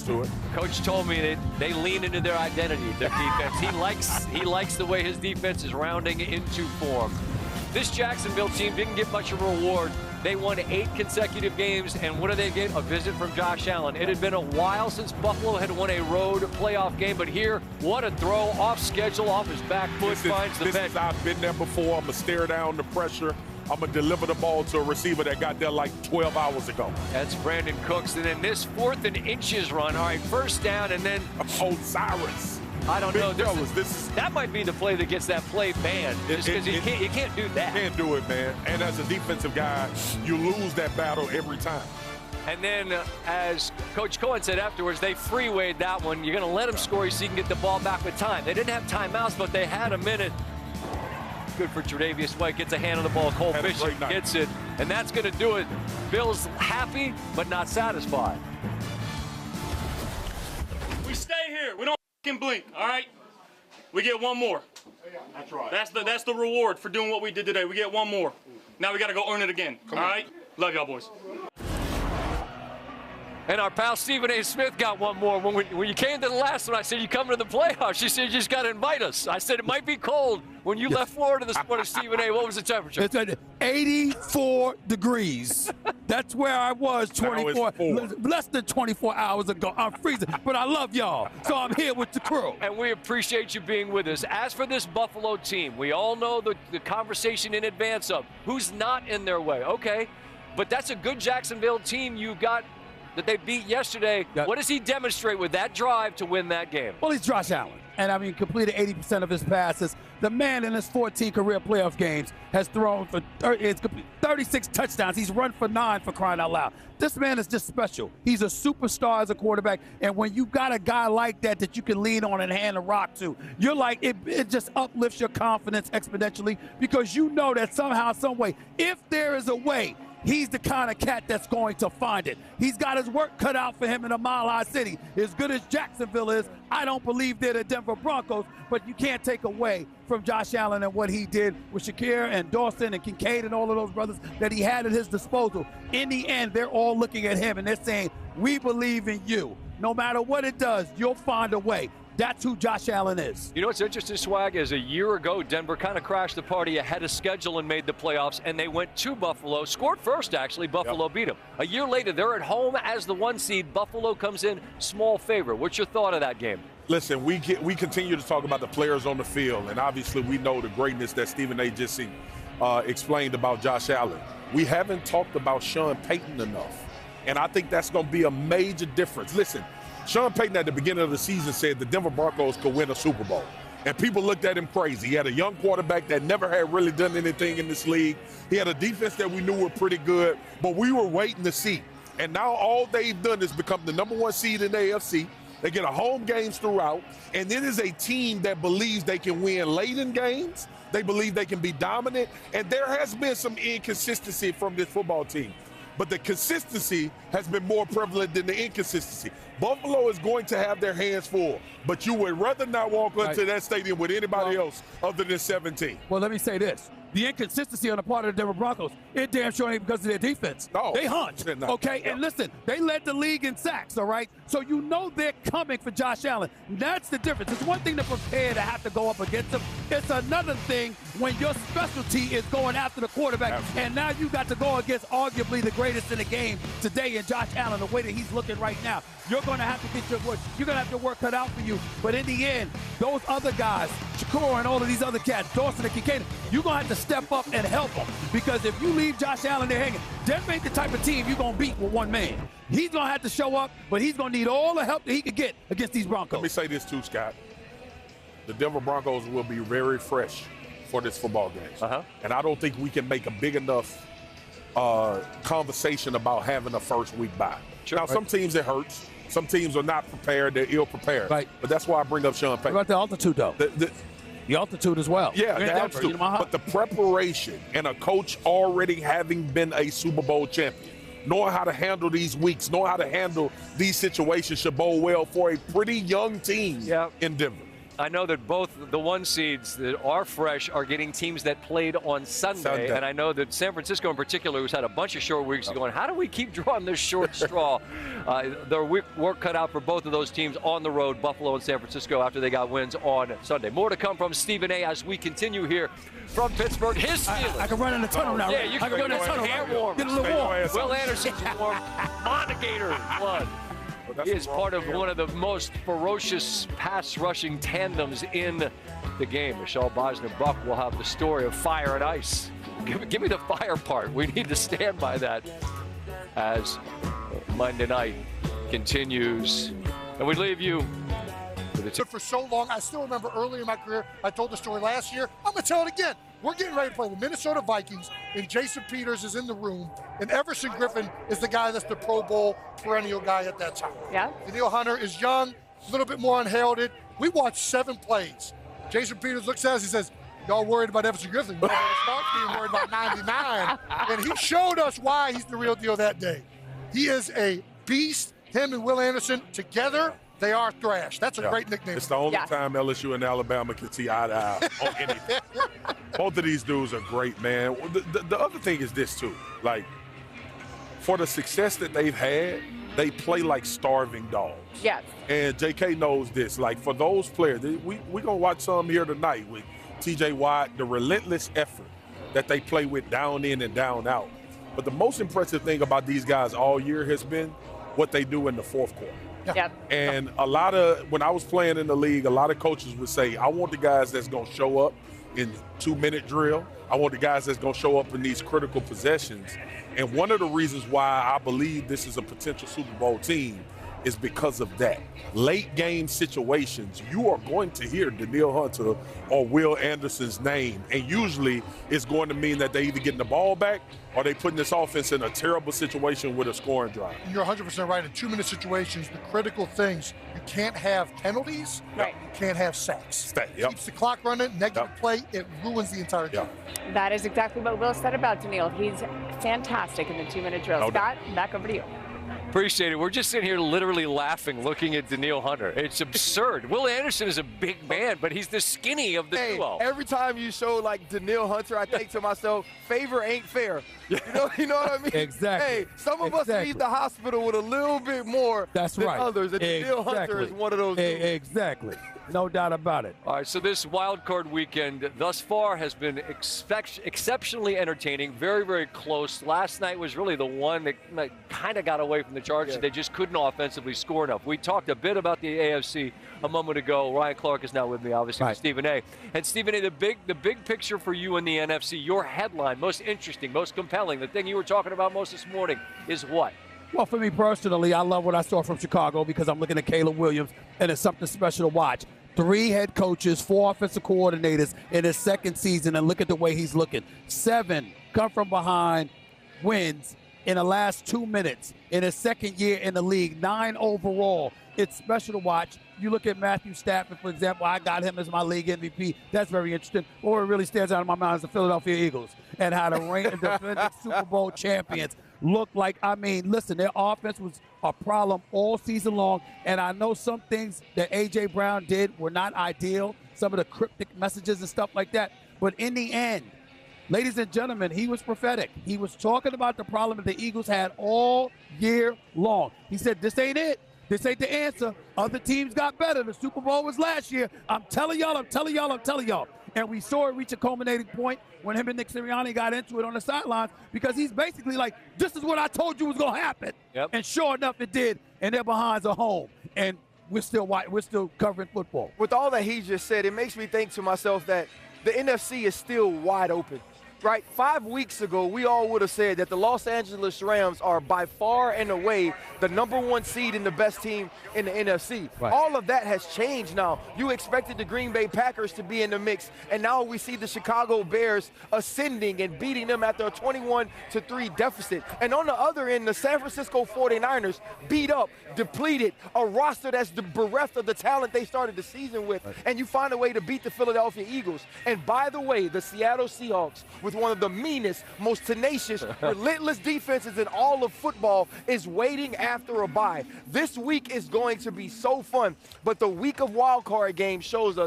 to it. Coach told me they lean into their identity, their defense. He likes the way his defense is rounding into form. This Jacksonville team didn't get much of a reward. They won 8 consecutive games, and what did they get? A visit from Josh Allen. It had been a while since Buffalo had won a road playoff game, but here, what a throw, off schedule, off his back foot, finds the bench. I've been there before. I'm going to stare down the pressure. I'm going to deliver the ball to a receiver that got there like 12 hours ago. That's Brandon Cooks. And then this 4th and inches run. All right, first down, and then Osiris. I don't know. That might be the play that gets that play banned. Because you can't do that. You can't do it, man. And as a defensive guy, you lose that battle every time. And then, as Coach Cohen said afterwards, they freewayed that one. You're going to let him score so you can get the ball back with time. They didn't have timeouts, but they had a minute. Good for Tre'Davious White. Gets a hand on the ball. Cole Bishop gets it. And that's going to do it. Bill's happy, but not satisfied. We stay here. We don't blink, all right? We get one more. That's right. That's the reward for doing what we did today. We get one more. Now we got to go earn it again, all right? Love y'all, boys. And our pal Stephen A. Smith got one more. When you came to the last one, I said, you come to the playoffs. She said, you just got to invite us. I said, it might be cold. When you left Florida this morning, Stephen A., what was the temperature? It's at 84 degrees. That's where I was 24, less than 24 hours ago. I'm freezing, but I love y'all, so I'm here with the crew. And we appreciate you being with us. As for this Buffalo team, we all know the conversation in advance of who's not in their way. Okay, but that's a good Jacksonville team you got that they beat yesterday. Yep. What does he demonstrate with that drive to win that game? Well, he's Josh Allen. And, I mean, completed 80% of his passes. The man in his 14 career playoff games has thrown for 36 touchdowns. He's run for 9, for crying out loud. This man is just special. He's a superstar as a quarterback. And when you got a guy like that you can lean on and hand a rock to, you're like, it just uplifts your confidence exponentially because you know that somehow, some way, if there is a way, he's the kind of cat that's going to find it. He's got his work cut out for him in a mile-high city. As good as Jacksonville is, I don't believe they're the Denver Broncos, but you can't take away from Josh Allen and what he did with Shakir and Dawson and Kincaid and all of those brothers that he had at his disposal. In the end, they're all looking at him and they're saying, we believe in you. No matter what it does, you'll find a way. That's who Josh Allen is. You know what's interesting, Swag, is a year ago, Denver kind of crashed the party ahead of schedule and made the playoffs, and they went to Buffalo, scored first, actually. Buffalo beat them. A year later, they're at home as the 1 seed. Buffalo comes in small favor. What's your thought of that game? Listen, we continue to talk about the players on the field, and obviously we know the greatness that Stephen A. just explained about Josh Allen. We haven't talked about Sean Payton enough, and I think that's going to be a major difference. Listen, Sean Payton at the beginning of the season said the Denver Broncos could win a Super Bowl. And people looked at him crazy. He had a young quarterback that never had really done anything in this league. He had a defense that we knew were pretty good, but we were waiting to see. And now all they've done is become the number 1 seed in the AFC. They get a home games throughout. And it is a team that believes they can win late in games. They believe they can be dominant. And there has been some inconsistency from this football team. But the consistency has been more prevalent than the inconsistency. Buffalo is going to have their hands full, but you would rather not walk into that stadium with anybody else other than 17. Well, let me say this. The inconsistency on the part of the Denver Broncos, it damn sure ain't because of their defense. No. They hunt, okay? And listen, they led the league in sacks, all right? So you know they're coming for Josh Allen. That's the difference. It's one thing to prepare to have to go up against him. It's another thing when your specialty is going after the quarterback. Absolutely. And now you got to go against arguably the greatest in the game today in Josh Allen, the way that he's looking right now. You're going to have to get your work. You're going to have your work cut out for you. But in the end, those other guys, Shakur and all of these other cats, Dawson and Kincaid, you're going to have to step up and help them. Because if you leave Josh Allen there hanging, Denver ain't the type of team you're going to beat with one man. He's going to have to show up, but he's going to need all the help that he can get against these Broncos. Let me say this too, Scott. The Denver Broncos will be very fresh for this football game. And I don't think we can make a big enough conversation about having a first week bye. Now, some teams it hurts. Some teams are not prepared. They're ill-prepared. Right. But that's why I bring up Sean Payton. What about the altitude, though? The altitude as well. Yeah, the altitude. But the preparation and a coach already having been a Super Bowl champion, knowing how to handle these weeks, knowing how to handle these situations should bode well for a pretty young team in Denver. I know that both the 1 seeds that are fresh are getting teams that played on Sunday. And I know that San Francisco in particular, who's had a bunch of short weeks, going, how do we keep drawing this short straw? Their work cut out for both of those teams on the road, Buffalo and San Francisco, after they got wins on Sunday. More to come from Stephen A. as we continue here from Pittsburgh. His Steelers. I can run in the tunnel now. Yeah, you can run in the tunnel. Get a little warm. Will Anderson's warm. Montagator blood. He is part of one of the most ferocious pass-rushing tandems in the game. Michelle Bosner-Buck will have the story of fire and ice. Give me the fire part. We need to stand by that as Monday night continues. And we leave you with the for so long. I still remember early in my career, I told the story last year. I'm going to tell it again. We're getting ready to play the Minnesota Vikings, and Jason Peters is in the room, and Everson Griffin is the guy that's the Pro Bowl perennial guy at that time. Yeah. Danielle Hunter is young, a little bit more unheralded. We watched 7 plays. Jason Peters looks at us, he says, y'all worried about Everson Griffin? Y'all better start being worried about 99. And he showed us why he's the real deal that day. He is a beast. Him and Will Anderson together, they are thrash. That's a great nickname. It's the only time LSU and Alabama can see eye to eye on anything. Both of these dudes are great, man. The other thing is this, too. Like, for the success that they've had, they play like starving dogs. Yes. And J.K. knows this. Like, for those players, we're going to watch some here tonight with T.J. Watt, the relentless effort that they play with down in and down out. But the most impressive thing about these guys all year has been what they do in the fourth quarter. Yep. And when I was playing in the league, a lot of coaches would say, I want the guys that's going to show up in 2-minute drill. I want the guys that's going to show up in these critical possessions. And one of the reasons why I believe this is a potential Super Bowl team is because of that. Late game situations, you are going to hear Danielle Hunter or Will Anderson's name, and usually it's going to mean that they either getting the ball back or they putting this offense in a terrible situation with a scoring drive. You're 100% right. In 2-minute situations, the critical things, you can't have penalties, you can't have sacks. It keeps the clock running, negative play, it ruins the entire game. That is exactly what Will said about Danielle. He's fantastic in the 2-minute drill. Scott, back over to you. Appreciate it. We're just sitting here literally laughing, looking at Danielle Hunter. It's absurd. Will Anderson is a big man, but he's the skinny of the duo. Every time you show like Danielle Hunter, I think to myself, favor ain't fair. You know what I mean? Exactly. Hey, some of us leave the hospital with a little bit more than others. And Danielle Hunter is one of those dudes. Exactly. No doubt about it. All right, so this wild card weekend thus far has been exceptionally entertaining, very, very close. Last night was really the one that kind of got away from the Chargers. They just couldn't offensively score enough. We talked a bit about the AFC a moment ago. Ryan Clark is now with me, obviously, with Stephen A. And Stephen A., the big picture for you in the NFC, your headline, most interesting, most compelling, the thing you were talking about most this morning is what? Well, for me personally, I love what I saw from Chicago because I'm looking at Caleb Williams, and it's something special to watch. 3 head coaches, 4 offensive coordinators in his second season, and look at the way he's looking. 7 come from behind wins in the last 2 minutes in his second year in the league, 9 overall. It's special to watch. You look at Matthew Stafford, for example. I got him as my league MVP. That's very interesting. Or it really stands out in my mind is the Philadelphia Eagles and how the reigning defending Super Bowl champions look like. I mean, listen, their offense was a problem all season long, and I know some things that A.J. Brown did were not ideal, some of the cryptic messages and stuff like that. But in the end, ladies and gentlemen, he was prophetic. He was talking about the problem that the Eagles had all year long. He said, this ain't it. This ain't the answer. Other teams got better. The Super Bowl was last year. I'm telling y'all. And we saw it reach a culminating point when him and Nick Sirianni got into it on the sidelines because he's basically like, this is what I told you was going to happen. Yep. And sure enough, it did. And their behinds are home. And we're still covering football. With all that he just said, it makes me think to myself that the NFC is still wide open. Right, 5 weeks ago, we all would have said that the Los Angeles Rams are by far and away the #1 seed and the best team in the NFC. Right. All of that has changed now. You expected the Green Bay Packers to be in the mix, and now we see the Chicago Bears ascending and beating them after a 21-3 deficit. And on the other end, the San Francisco 49ers beat up, depleted, a roster that's bereft of the talent they started the season with, and you find a way to beat the Philadelphia Eagles. And by the way, the Seattle Seahawks, with one of the meanest, most tenacious, relentless defenses in all of football is waiting after a bye. This week is going to be so fun, but the week of wildcard games shows us